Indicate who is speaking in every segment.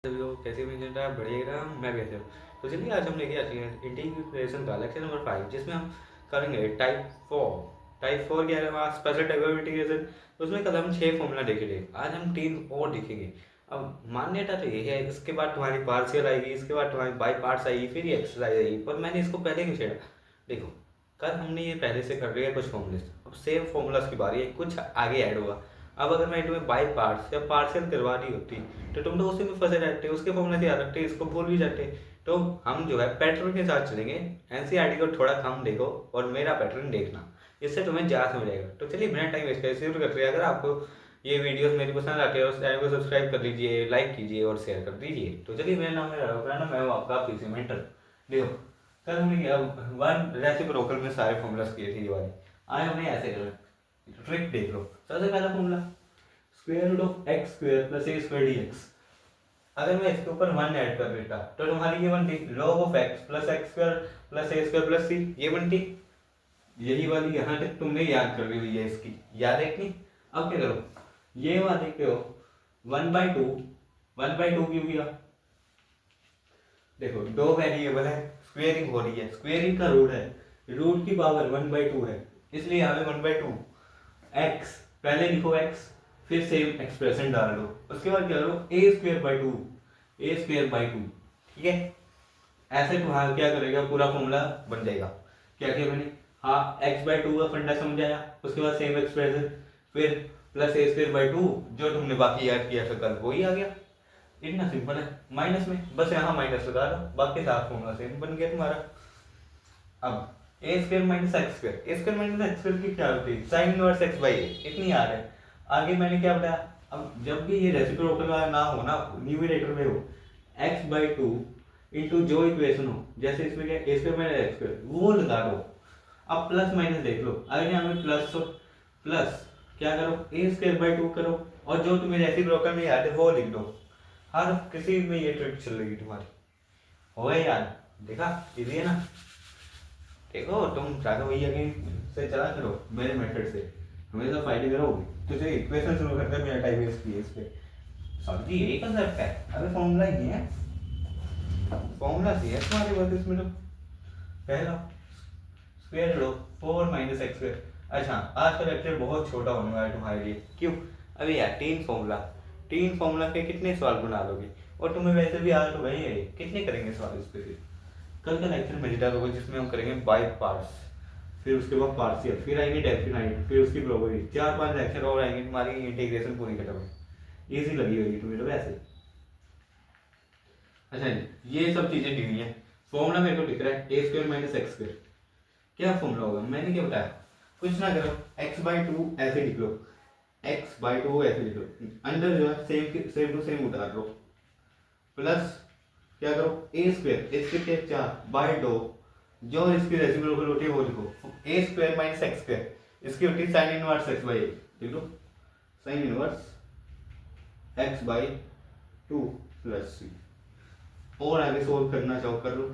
Speaker 1: सभी लोग कैसे भी चल रहा है बढ़िया मैं भी ऐसे हूँ। तो चलिए आज हम लेके आते हैं इंटीग्रेशन का लेक्चर नंबर 5 जिसमें हम करेंगे टाइप 4 क्या है स्पेशल टाइप ऑफ इंटीग्रेशन। उसमें कल हम 6 फॉर्मूला देखे थे, आज हम 3 और देखेंगे। अब मान्यता तो यही है, इसके बाद तुम्हारी पार्शियल आएगी, इसके बाद तुम्हारी बाई पार्ट्स आएगी, फिर ये एक्सरसाइज आएगी। पर मैंने इसको पहले क्यों छेड़ा? देखो, कल हमने ये पहले से कर लिया कुछ फॉर्मूले, अब सेम फॉर्मूलाज की बारी है, कुछ आगे ऐड होगा। अब अगर मैं तुम्हें बाई पार्ट्स या पार्शियल करवा दी होती तो तुम तो उसी में फंसे रहते, उसके फॉर्मूला से याद रखते, इसको भूल भी जाते। तो हम जो है पैटर्न के साथ चलेंगे। एनसीईआरटी को थोड़ा कम देखो और मेरा पैटर्न देखना, इससे तुम्हें ज़्यादा समझ आएगा। तो चलिए बिना टाइम वेस्ट करे शुरू करते हैं। अगर आपको ये वीडियोस मेरी पसंद आती है, उस चैनल को सब्सक्राइब कर लीजिए, लाइक कीजिए और शेयर कर दीजिए। तो चलिए, मेरा नाम है राहुल ना, मैं हूँ आपका पीसी मेंटर। देखो, कल हमने किया वन रेसिप्रोकल में सारे फॉर्मूलाज किए थे ये वाले। आज हमने ऐसे करें, ट्रिक देख लो। सबसे पहला formula square root of x square plus a square d x. अगर मैं इसके ऊपर 1 ऐड कर देता तो तुम्हारी ये बनती log of x plus x square plus a square plus c, ये बनती। यही वाली यहाँ तक तुमने याद कर ली हुई है, इसकी याद है कि नहीं? अब क्या करो, ये वहां देखते हो 1/2 1/2 क्यों किया? देखो, दो वेरिएबल है, स्क्वेयरिंग हो रही है, स्क्वेयरिंग का रूट है, रूट की पावर 1/2 है, इसलिए यहाँ पे 1/2 एक्स पहले लिखो एक्स, फिर सेम एक्सप्रेशन डाल दो। उसके बाद क्या करो, ए स्क्वेयर बाई टू, ठीक है? ऐसे तुम्हारा क्या करेगा, पूरा फॉर्मूला बन जाएगा। क्या किया मैंने? हाँ, x/2 का फंडा समझ आया। उसके बाद सेम एक्सप्रेशन, फिर plus A square by two, जो तुमने बाकी याद किया था कल वही आ गया। इतना सिंपल है। माइनस में बस यहाँ माइनस लगा दो, बाकी सारा फॉर्मूला सेम बन गया तुम्हारा। अब ए स्क्वेयर माइनस एक्स स्क्वेयर की क्या होती है? साइन इनवर्स एक्स बाई ए, इतनी याद है। आगे मैंने क्या बताया, अब जब भी ये रेसिप्रोकल वाला ना हो ना, न्यूमरेटर में हो, x/2 इंटू जो इक्वेशन हो, जैसे इसमें क्या ए स्क्वायर माइनस एक्स स्क्वायर, वो लगा दो। अब प्लस माइनस देख लो, अगर यहाँ में प्लस हो, प्लस क्या करो, ए स्क्वायर बाई टू करो, और जो तुम्हें रेसिप्रोकल में याद है वो लिख दो। हर किसी में ये ट्रिक चल रही तुम्हारी, हो गया याद? देखा, इजी है ना? देखो, तुम चाहो भैया से चला करो मेरे मेथड से, हमेशा फाइट करोगे। तो चलिए इक्वेशन शुरू करते हैं, मेरा टाइम वेस्ट किया इस पे। सर जी यही कंसेप्ट है, अरे फॉर्मूला ही है, फॉर्मूला सी है तुम्हारे पास इसमें। तो पहला square root 4 minus x square. अच्छा, आज का लेक्चर बहुत छोटा होने वाला है तुम्हारे लिए। क्यों? अभी यार तीन फॉर्मूला के कितने सवाल बना लोगे? और तुम्हें वैसे भी आज तो वही है, कितने करेंगे सवाल इस पे? फिर कल का लेक्चर मजेदार होगा, जिसमें हम करेंगे बाय पार्ट्स, फिर उसके बाद पार्शियल, फिर आएंगे डेफिनाइट, फिर उसकी प्रोबेबिलिटी। 4-5 लेक्चर और आएंगे, तुम्हारी इंटीग्रेशन पूरी खत्म है। इजी लगी होगी तुम्हें तो वैसे। अच्छा जी, ये सब चीजें दी हुई है। फॉर्मूला मेरे को दिख रहा है a square minus x square. क्या फॉर्मूला होगा मैंने क्या बताया? कुछ ना करो, x/2 ऐसे लिख लो, x/2 ऐसे लिख लो, अंदर जो है सेम टू सेम उतार लो, प्लस क्या करो, ए स्क्वायर 4/2, जो इसकी रेसिप्रोकल होती है वो लिखो, a square minus x square, इसकी होती है साइन इनवर्स एक्स बाई, लिख लो sine inverse x/2 plus c. और आगे सोल्व करना चाहो कर लो,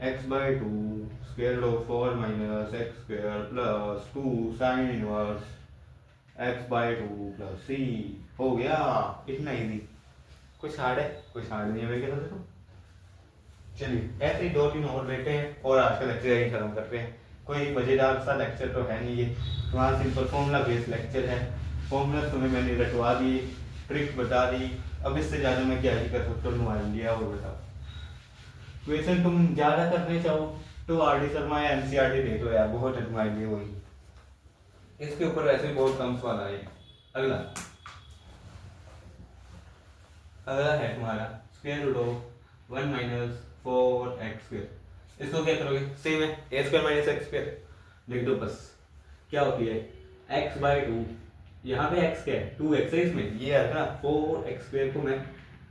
Speaker 1: x/2 square root of 4 minus x square plus 2 sine inverse x/2 plus c. हो गया, इतना इजी। कुछ हार्ड है? कुछ हार्ड नहीं है मेरे ख्याल से। तो चलिए ऐसे ही 2-3 और लेते हैं और आज का लेक्चर यही खत्म करते हैं। कोई मजेदार सा लेक्चर तो है नहीं ये, तुम्हारा सिंपल फॉर्मूला बेस्ड लेक्चर है। फॉर्मूला तुम्हें मैंने रटवा दी, ट्रिक बता दी, अब इससे ज़्यादा मैं क्या ही कर सकता हूँ तुम्हारे लिए। और बताओ, क्वेश्चन तुम ज़्यादा करने चाहो तो आर डी शर्मा या एनसीईआरटी देख लो यार, बहुत है तुम्हारे लिए वही। इसके ऊपर वैसे भी बहुत कम सवाल आए। अगला अगला है तुम्हारा square root of 1 minus 4x square. इसको क्या करोगे? सेम है, a square minus x square लिख दो बस। क्या होती है? x/2, यहाँ पे x क्या है? 2x है इसमें, ये आता है 4x स्क्वायर को मैं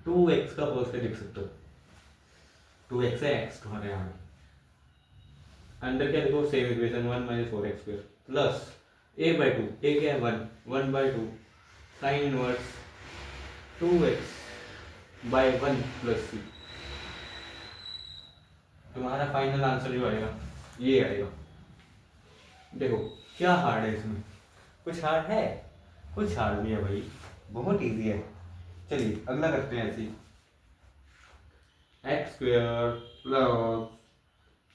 Speaker 1: 2x का होल स्क्वायर लिख सकता हूँ। 2x है, x तुम्हारे यहाँ पे अंदर क्या लिखो, same equation 1 minus 4x square plus a/2, a क्या है 1/2 साइन इनवर्स 2x/1 प्लस सी। तुम्हारा फाइनल आंसर जो आएगा ये आएगा। देखो क्या हार्ड है इसमें? कुछ हार्ड है? कुछ हार्ड नहीं है भाई। बहुत इजी है। चलिए अगला करते हैं ऐसे, x square plus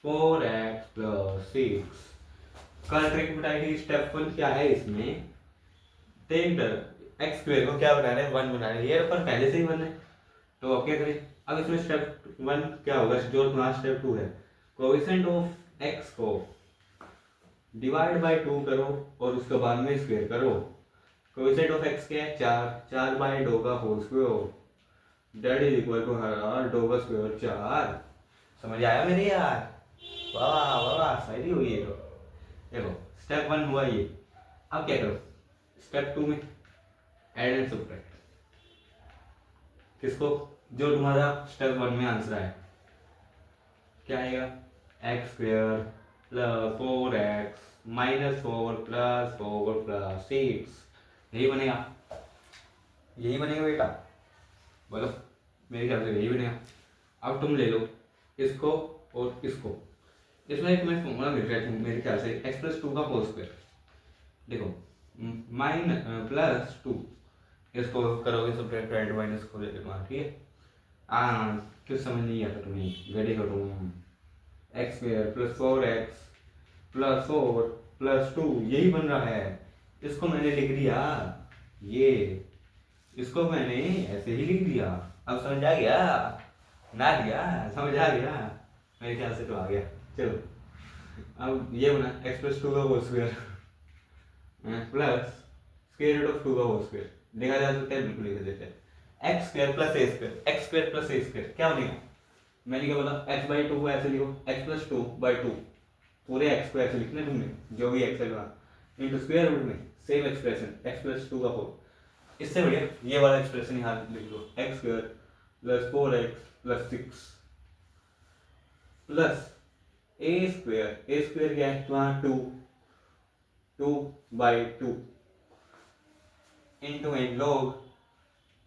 Speaker 1: 4x plus 6। कल ट्रिक बताई थी, स्टेप 1 क्या है इसमें, टेक द एक्स स्क्वायर को क्या बना रहे हैं, 1 बना रहे हैं, ये पर पहले से ही 1 है, तो अब क्या करें। अब इसमें स्टेप 1 क्या होगा, जो तुम्हारा स्टेप 2 है, कोएफिशिएंट ऑफ x को डिवाइड बाय 2 करो और उसके बाद में स्क्वायर करो। कोएफिशिएंट ऑफ x क्या है, 4 बाय 2 का whole square that is equal to 2 का स्क्वायर 4। समझ आया मेरे यार, वाह वाह वाह, सही हुई है। तो देखो स्टेप 1 हुआ ये। अब क्या करो, स्टेप 2 में ऐड एंड सब्ट्रैक्ट, किसको, जो तुम्हारा स्टेप 1 में आंसर है, क्या आएगा, x square plus 4x minus 4 plus 4 plus 6, यही बनेगा, यही बनेगा बेटा, बोलो, मेरे ख्याल से यही बनेगा। अब तुम ले लो इसको और इसको, इसमें एक मैं फॉर्मूला मिल रहा है मेरे ख्याल से, x प्लस 2 का होल स्क्वायर, देखो प्लस 2, इसको करोगे सब्ट्रैक्ट राइट माइनस हो जाएगा, ठीक है। कुछ समझ नहीं आता तुम्हें, रेडी करो, x square plus 4x plus 4 plus 2 यही बन रहा है, इसको मैंने लिख दिया ये, इसको मैंने ऐसे ही लिख दिया। अब समझ आ गया ना, गया समझ आ गया, मेरे ख्याल से तो आ गया। चलो अब ये बना x प्लस 2 का whole square plus square root of 2 का होल स्क्वायर, देखा जा सकता है, बिल्कुल लिख देते हैं, x square plus a square, x square plus a square क्या बनेगा, मैंने क्या बोला, x बाई 2 को ऐसे लिखो, x प्लस 2 बाई 2, पूरे x को ऐसे लिखना है तुमने, जो भी x है इंटू स्क्वायर रूट में सेम एक्सप्रेशन x प्लस 2 का होल, इससे बढ़िया ये वाला एक्सप्रेशन यहाँ लिख लो, x square plus 4x plus 6 plus a square क्या है तुम्हारा 2 by 2 into n log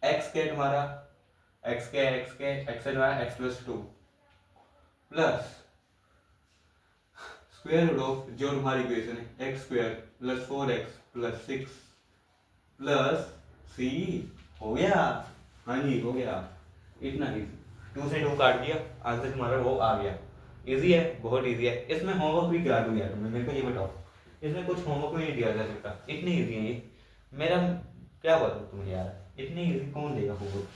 Speaker 1: x के तुम्हारा एक्स तुम्हारा x plus 2 plus square root of जो तुम्हारी इक्वेशन है x square plus 4x plus 6 plus c, हो गया, हाँ जी हो गया, इतना ही 2 से 2 काट दिया, आंसर तुम्हारा वो आ गया। इजी है, बहुत इजी है। इसमें होमवर्क भी करा दूंगा तुम्हें, मेरे को ये बताओ, इसमें कुछ होमवर्क नहीं दिया जा सकता, इतनी इजी है ये, मेरा क्या बताऊँ तुम्हें यार, इतनी इजी कौन देगा होमवर्क,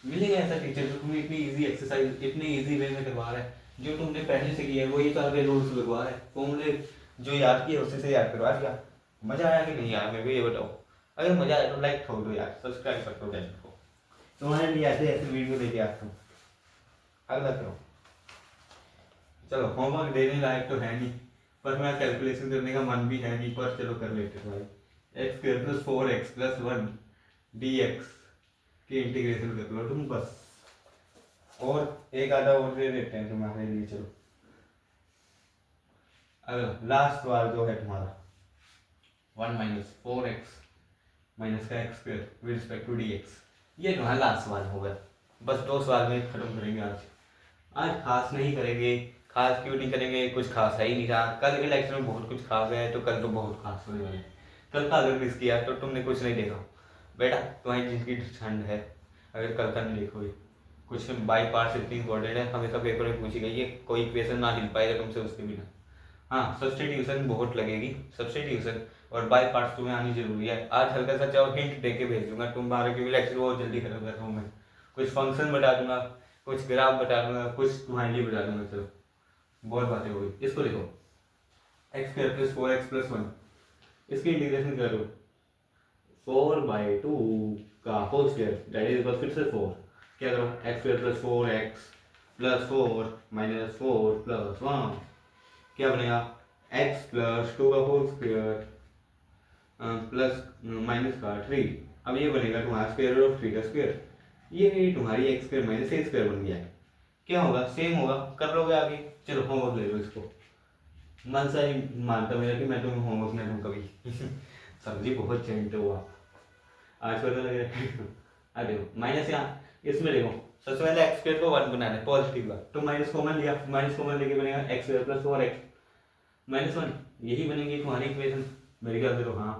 Speaker 1: मिलेगा ऐसा टीचर जो तुम्हें इतनी इजी एक्सरसाइज इतने इजी वे में करवा रहा है, जो तुमने पहले से किया है वही सारे के रूल्स लगवा रहा है, फॉर्मूले जो याद किए उसी से याद करवा दिया। मजा आया कि नहीं आया, मेरे को ये बताओ, अगर मजा आया तो लाइक ठोक दो यार, सब्सक्राइब कर दो चैनल को, तुम्हारे लिए ऐसे ऐसे वीडियो लेके आता हूँ। अगला करो, चलो होमवर्क देने लायक तो है नहीं, पर मैं कैलकुलेशन करने का मन भी है नहीं, पर चलो कर लेते भाई, x square plus 4x plus 1 dx की इंटीग्रेशन कर लो तुम बस, और एक आधा और दे देते हैं तुम्हारे लिए। चलो अगला लास्ट सवाल जो है तुम्हारा 1 माइनस 4x माइनस का x square with respect to dx, ये तुम्हारा लास्ट सवाल होगा, बस 2 सवाल में खत्म करेंगे आज। आज खास नहीं करेंगे, खास क्यों नहीं करेंगे, कुछ खास है ही नहीं रहा, कल के लेक्चर में बहुत कुछ खास है, तो कल तो बहुत खास होने वाले, कल का अगर मिस किया तो तुमने कुछ नहीं देखा बेटा, तुम्हारी जिंदगी ठंड है अगर कल का नहीं देखोगे। कुछ बाई पार्ट्स इतनी इंपॉर्टेंट है, हमेशा पेपर में पूछी गई है, कोई क्वेश्चन ना हिल पाएगा तुमसे उसके बिना। हाँ सब्स्टिट्यूशन बहुत लगेगी, सब्स्टिट्यूशन और बाई पार्ट्स तुम्हें आनी जरूरी है। आज हल्का सा चाहो हिंट दे के भेज दूंगा, तुम्हारे के भी लेक्चर बहुत जल्दी खत्म कर रहा हूँ मैं, कुछ फंक्शन बता दूंगा, कुछ ग्राफ बता दूंगा, कुछ तुम्हारे लिए बता दूंगा। चलो बहुत बातें हो गई, इसको लिखो x square plus 4x plus 1, इसकी इंटीग्रेशन करो 4 बाई 2 का होल स्क्वायर दैट इज फिर से 4, क्या करो x square plus 4x plus 4 minus 4 plus 1 क्या बनेगा, x प्लस 2 का होल स्क्वायर प्लस माइनस का 3। अब ये बनेगा तुम्हारा स्क्वायर रूट ऑफ 3 का स्क्वायर, ये तुम्हारी एक्स स्क्वायर माइनस ए स्क्वायर बन गया है, क्या होगा सेम होगा, कर लोगे आगे। चलो होमवर्क ले लो इसको, मन से ही मानता मेरा कि मैं तुम्हें होमवर्क नहीं दूँ कभी समझी बहुत चेंट हो आप, आज पता लग रहा है आ देखो माइनस यहाँ इसमें देखो, सबसे पहले एक्स स्क्वायर को 1 बनाना है पॉजिटिव का, तो माइनस कॉमन लिया, माइनस कॉमन लेके बनेगा x square plus 4x minus 1, यही बनेगी तुम्हारी इक्वेशन मेरे ख्याल से। तो हाँ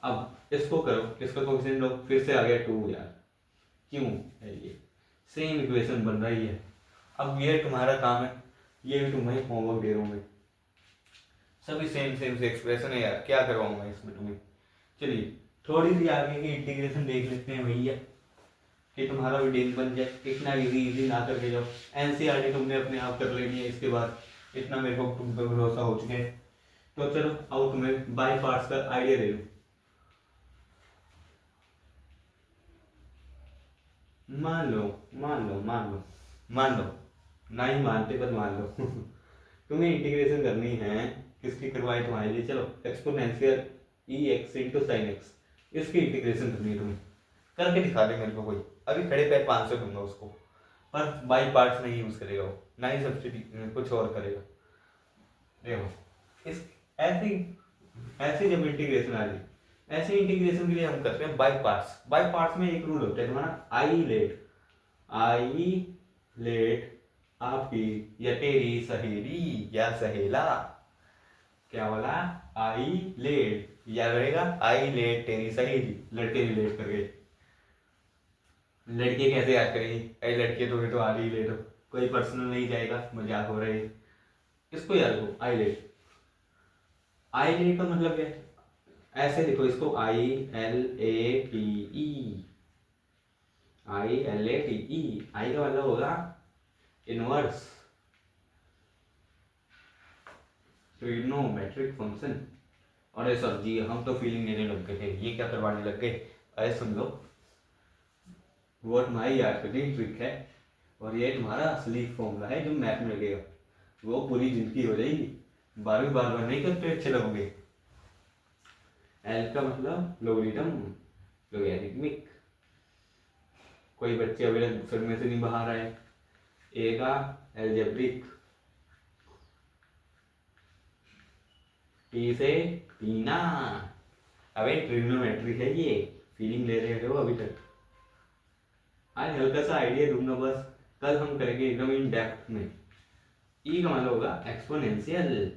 Speaker 1: अब इसको करो, इसका कोएफिशिएंट लो, फिर से आ गया 2 यार, क्यों है ये? सेम इक्वेशन बन रही है। अब ये तुम्हारा काम है, ये भी तुम्हें होमवर्क दे रहा हूँ मैं, सभी सेम सेम से एक्सप्रेशन है यार, क्या करवाऊँ मैं इसमें तुम्हें। चलिए थोड़ी सी आगे की इंटीग्रेशन देख लेते हैं भैया, कि तुम्हारा भी डेज बन जाए। इतना इजी ना करके जाओ, एनसीईआरटी तुमने अपने आप कर लेनी है इसके बाद, इतना मेरे को तुम पे भरोसा हो चुके हैं। तो चलो अब तुम्हें बाय पार्ट्स का आइडिया दे दूं। मान लो मान लो मान लो मान लो, ना ही मानते पर मान लो तुम्हें इंटीग्रेशन करनी है, किसकी करवाए तुम्हारे लिए, चलो एक्सपोनेंशियल ई एक्स इंटू साइन एक्स, इसकी इंटीग्रेशन करनी है तुम्हें, करके दिखा दे मेरे को कोई। अभी खड़े पैर 500 दूंगा उसको, पर बाई पार्ट्स नहीं यूज करेगा वो, ना ही सब्सिट्यूट कुछ और करेगा। देखो इस ऐसी ऐसी जब इंटीग्रेशन आ रही, ऐसे इंटीग्रेशन के लिए हम करते हैं बाय पार्ट्स। बाय पार्ट्स में एक रूल होता है तुम्हारा, आई लेट आपकी या तेरी सहेली या सहेला, क्या बोला, आई लेट, या रहेगा आई लेट तेरी सहेली, लड़के रिलेट कर गए। लड़के कैसे याद करेंगे, अरे लड़के तो आ रही लेट हो, कोई पर्सनल नहीं जाएगा, मजाक हो रहे, इसको याद रखो आई लेट। आई लेट का मतलब क्या है, ऐसे देखो इसको, I L A T E, I L A T E, I का मतलब होगा इनवर्स ट्रिग्नोमेट्रिक फंक्शन। अरे सर जी हम तो फीलिंग लेने लग गए थे, ये क्या करवाने लग गए, अरे सुन लो, वो तुम्हारी याद करने ट्रिक है, और ये तुम्हारा असली फॉर्मूला है जो मैथ में लगेगा, वो पूरी जिंदगी हो जाएगी, बार बार नहीं करते अच्छे लगोगे। एल का मतलब लोगरिथम, लोगैरिथमिक, कोई बच्चे अभी तक दूसरे में से नहीं बाहर आए। ए का एल्जेब्रिक, टी से टीना, अबे ट्रिग्नोमेट्री है ये, फीलिंग ले रहे हो अभी तक। आज हल्का सा आइडिया दूंगा बस, कल हम करेंगे एकदम इन डेप्थ में। ई का मतलब होगा एक्सपोनेंशियल,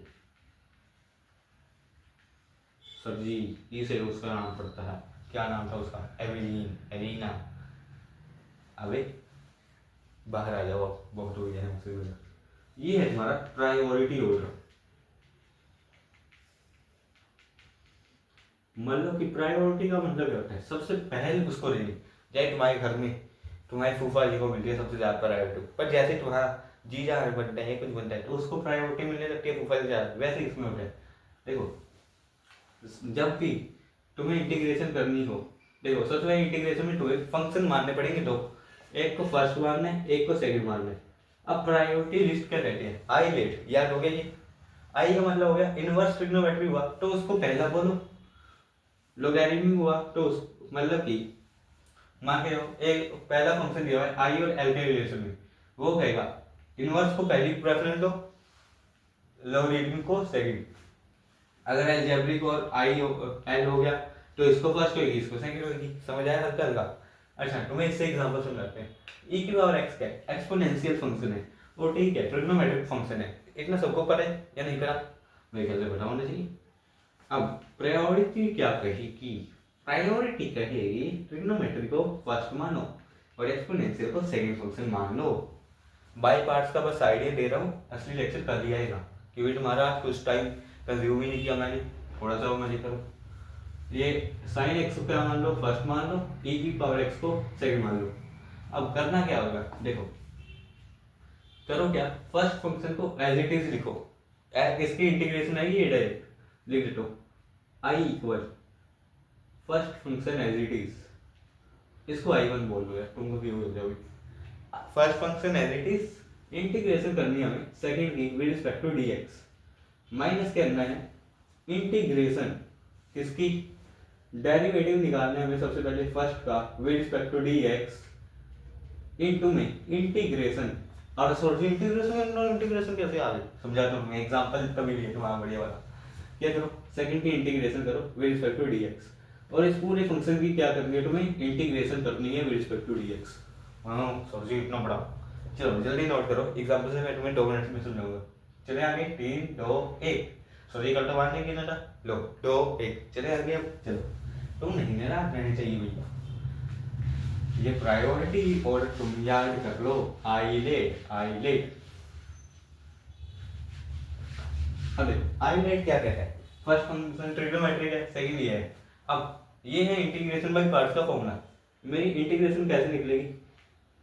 Speaker 1: सब्जी ई से उसका नाम पड़ता है, क्या नाम था उसका, एवेलिन, एलिना। अबे बाहर आ जाओ, बहुत हो गया है मुझसे। ये है तुम्हारा प्रायोरिटी ऑर्डर, मतलब कि प्रायोरिटी का मतलब क्या होता है, सबसे पहले उसको लेनी। चाहे तुम्हारे घर में तुम्हारे फूफा जी को मिलती है सबसे ज्यादा प्रायोरिटी, पर जैसे तुम्हारा जीजा बनता है कुछ बनता है तो उसको प्रायोरिटी मिलने लगती है फूफा से ज्यादा, वैसे इसमें होता है। देखो जब भी तुम्हें इंटीग्रेशन करनी हो, देखो सबसे पहले इंटीग्रेशन में तुम्हें फंक्शन मानने पड़ेंगे दो, एक को फर्स्ट मानना है, एक को सेकंड मानना है। अब प्रायोरिटी लिस्ट क्या कहते हैं, आई लेट, याद हो गया ये, आई का मतलब हो गया इनवर्स ट्रिग्नोमेट्री हुआ तो उसको पहला बोलो, लोगैरिथम हुआ तो मतलब कि मान के एक पहला फंक्शन दिया है आई और एल के रिलेशन में, वो कहेगा इनवर्स को पहली प्रेफरेंस दो, लोगरिथम को सेकंड। अगर एलजेब्रिक और आई एल हो गया तो इसको फर्स्ट होगी, इसको सेकंड होगी। समझ आया हल्का हल्का। अच्छा तुम्हें इससे एग्जांपल समझाते हैं। ई की पावर एक्स क्या है, एक्सपोनेंशियल फंक्शन है, वो ठीक है ट्रिग्नोमेट्रिक फंक्शन है, इतना सबको पता है या नहीं पता, मेरे ख्याल से पता होना चाहिए। अब प्रायोरिटी क्या कहेगी, प्रायोरिटी कहेगी ट्रिग्नोमेट्री को फर्स्ट मानो और एक्सपोनेंशियल को सेकंड फंक्शन मान लो। बाय पार्ट्स का बस आइडिया दे रहा हूँ, असली लेक्चर कर लिया है क्योंकि तुम्हारा कुछ टाइम कंज्यूम ही नहीं किया मैंने, थोड़ा सा मजे करो। ये साइन एक्स को क्या मान लो, फर्स्ट मान लो, ई की पावर एक्स को सेकंड मान लो। अब करना क्या होगा, देखो करो क्या, फर्स्ट फंक्शन को एज इट इज लिखो, इसकी इंटीग्रेशन आएगी ये डायरेक्ट लिख दो, I equal first function as it is, इसको i1 बोल दो यार, तुमको भी हो जाओगे। First function as it is, integration करनी है हमें सेकंड की with respect to dx, minus करना है इंटीग्रेशन किसकी, डेरिवेटिव निकालना है हमें सबसे पहले फर्स्ट का with respect to dx into में इंटीग्रेशन, और सोचिए इंटीग्रेशन कैसे आ गई, समझा तो मैं एग्जांपल तभी लिए तुम्हारा बढ़िया वाला। क्या करो, सेकंड की इंटीग्रेशन करो विद रिस्पेक्ट टू dx, और इस पूरे फंक्शन की क्या करनी है तुम्हें, इंटीग्रेशन करनी है विद रिस्पेक्ट टू dx। हाँ सोचिए इतना बड़ा, चलो जल्दी नोट करो, एग्जांपल से मैं तुम्हें 2 मिनट में समझाऊंगा। चले आगे, 3 2 1, सॉरी कल तो बांधने की ना था, लो 2 1 चले आगे। अब चलो तुम नहीं नाराज रहने चाहिए भैया, ये प्रायोरिटी और तुम याद कर लो, आईलेट। अब देखो आईलेट क्या कहता है, फर्स्ट फंक्शन ट्रिग्नोमेट्रिक है, सेकंड ये है। अब ये है इंटीग्रेशन बाय पार्ट्स का फॉर्मूला। मेरी इंटीग्रेशन कैसे निकलेगी,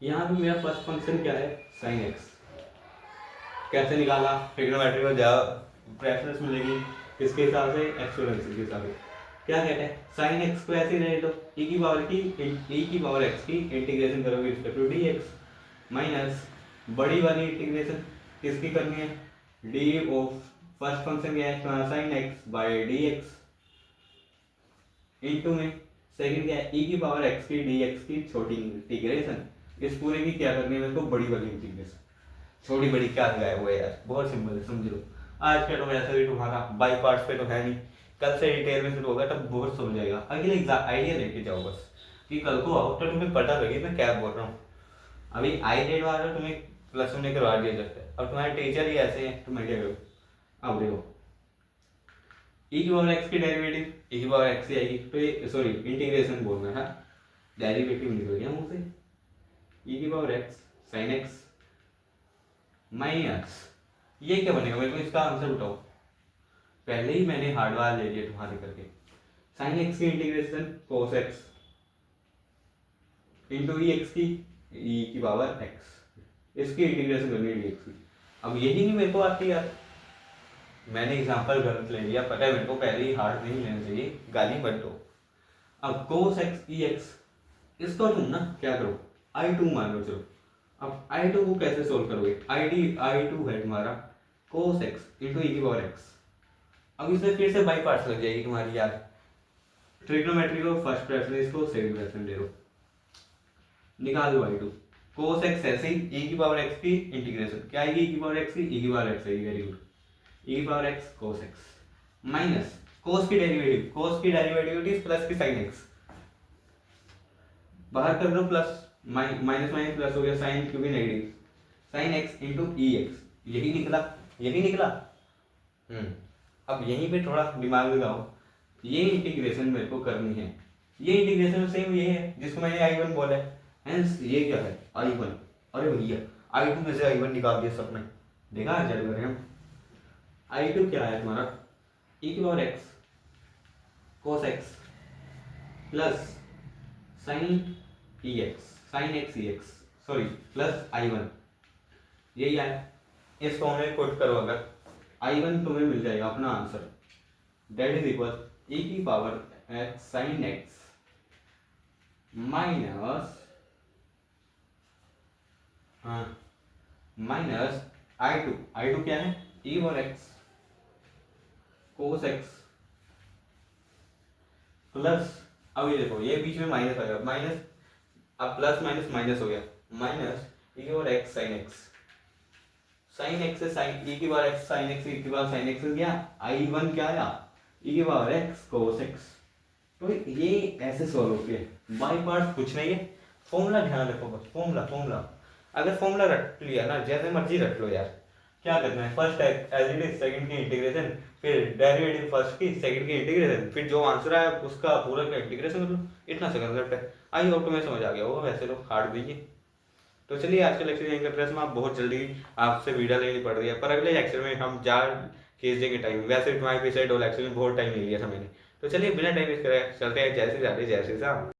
Speaker 1: यहाँ पे मेरा फर्स्ट फंक्शन क्या है, साइन एक्स। कैसे निकाला, ट्रिग्नोमेट्री को जा प्रेफरेंस मिलेगी किसके हिसाब से, एक्सपोनेंशियल के हिसाब से। क्या कहते हैं, साइन एक्स को ऐसे ले लो, e की पावर x की इंटीग्रेशन करोगे रिस्पेक्ट टू dx माइनस बड़ी वाली इंटीग्रेशन किसकी करनी है, d ऑफ फर्स्ट फंक्शन क्या है sine x by dx into में सेकंड क्या है e की पावर x की dx की छोटी इंटीग्रेशन, इस पूरे की क्या करनी है मेरे को, बड़ी वाली इंटीग्रेशन। छोटी बड़ी क्या लगाया हुआ है यार, बहुत सिंपल है, समझ लो। आज का तो वैसे भी तुम्हारा बाई पार्ट्स पे तो है नहीं, कल से डिटेल में शुरू होगा तब बहुत समझ जाएगा। अगले आइडिया लेके जाओ बस, कि कल को आओ तो तुम्हें पता लगे मैं क्या बोल रहा हूँ। अभी आई डेट वाला तुम्हें प्लस में करवा दिया जाता है, अब तुम्हारे टीचर ही ऐसे हैं, तुम क्या करो। अब देखो e की पावर x की डेरिवेटिव e की पावर x ही आएगी, तो ये सॉरी इंटीग्रेशन बोलना है, डेरिवेटिव निकल गया मुंह से, e की power x sin x minus ये क्या बनेगा, मेरे को इसका आंसर बताओ। पहले ही मैंने हार्डवायर ले लिया तुम्हारे करके, साइन एक्स की इंटीग्रेशन कोस एक्स इंटू ई एक्स की पावर एक्स, इसकी इंटीग्रेशन करनी है dx की। अब यही नहीं मेरे को आती यार, मैंने एग्जांपल गलत ले लिया, पता है मेरे को, पहले ही हार्ड नहीं लेना चाहिए, गाली मत दो। अब कोस एक्स ई एक्स, इसको तुम ना क्या करो, I2 मान लो चलो। अब I2 को कैसे सोल्व करोगे, I2 है तुम्हारा कोस एक्स इंटू ई की पावर एक्स। अब इसमें फिर से बाई पार्ट्स लग जाएगी तुम्हारी यार, ट्रिग्नोमेट्री को फर्स्ट प्रेफरेंस को सेकंड प्रेफरेंस दे दो, निकाल दो I2 कोस एक्स ऐसे ही e की पावर x की इंटीग्रेशन क्या आएगी, e की पावर x की e की पावर x आएगी, वेरी गुड, e की पावर x कोस x माइनस कोस की डेरिवेटिव इज प्लस की साइन x, बाहर कर दो प्लस, माइनस माइनस प्लस हो गया, साइन क्योंकि नेगेटिव, साइन x इंटू ई एक्स, यही निकला। अब यहीं पे थोड़ा दिमाग लगाओ, ये इंटीग्रेशन मेरे को करनी है, ये इंटीग्रेशन सेम ये है जिसको मैंने I1 बोला है, हेंस ये क्या है I1। अरे भैया I2 में से I1 निकाल दिया सबने, देखा जल करें हम। I2 क्या है तुम्हारा, e की power x cos x plus sign x e x sorry plus I1, यही है। इस फॉर्म में पुट करो, अगर I1 तुम्हें मिल जाएगा अपना answer, that is equal e की power x sine x minus I2 क्या है, e और x कोस x प्लस, अब ये देखो ये बीच में माइनस आएगा, माइनस अब प्लस माइनस माइनस हो गया, माइनस e और x sine x, sine x से साइन ई की power x sine x e की पावर साइन एक्स गया, I1 क्या आया ई की पावर एक्स कोस एक्स। तो ये ऐसे सॉल्व होती है, बाई पार्ट्स कुछ नहीं है, फॉर्मूला ध्यान रखो बस, फॉर्मूला अगर फॉर्मूला रट लिया ना, जैसे मर्जी रट लो यार, क्या करना है, first as it is second की इंटीग्रेशन, फिर डेरिवेटिव फर्स्ट की सेकंड की इंटीग्रेशन, फिर जो आंसर आया उसका पूरा का इंटीग्रेशन कर लो, इतना सा कंसेप्ट है। आई होप तुम्हें समझ आ गया होगा, वैसे तो हार्ड दीजिए। तो चलिए आज के लेक्चर यहीं करते हैं, आप बहुत जल्दी आपसे वीडियो लेनी पड़ रही है, पर अगले लेक्चर में हम जार खींच देंगे टाइम, वैसे तुम्हारे पीछे 2 लेक्चर में बहुत टाइम ले लिया था मैंने। तो चलिए बिना टाइम वेस्ट कराए चलते हैं, जैसे जाते जैसे साहब।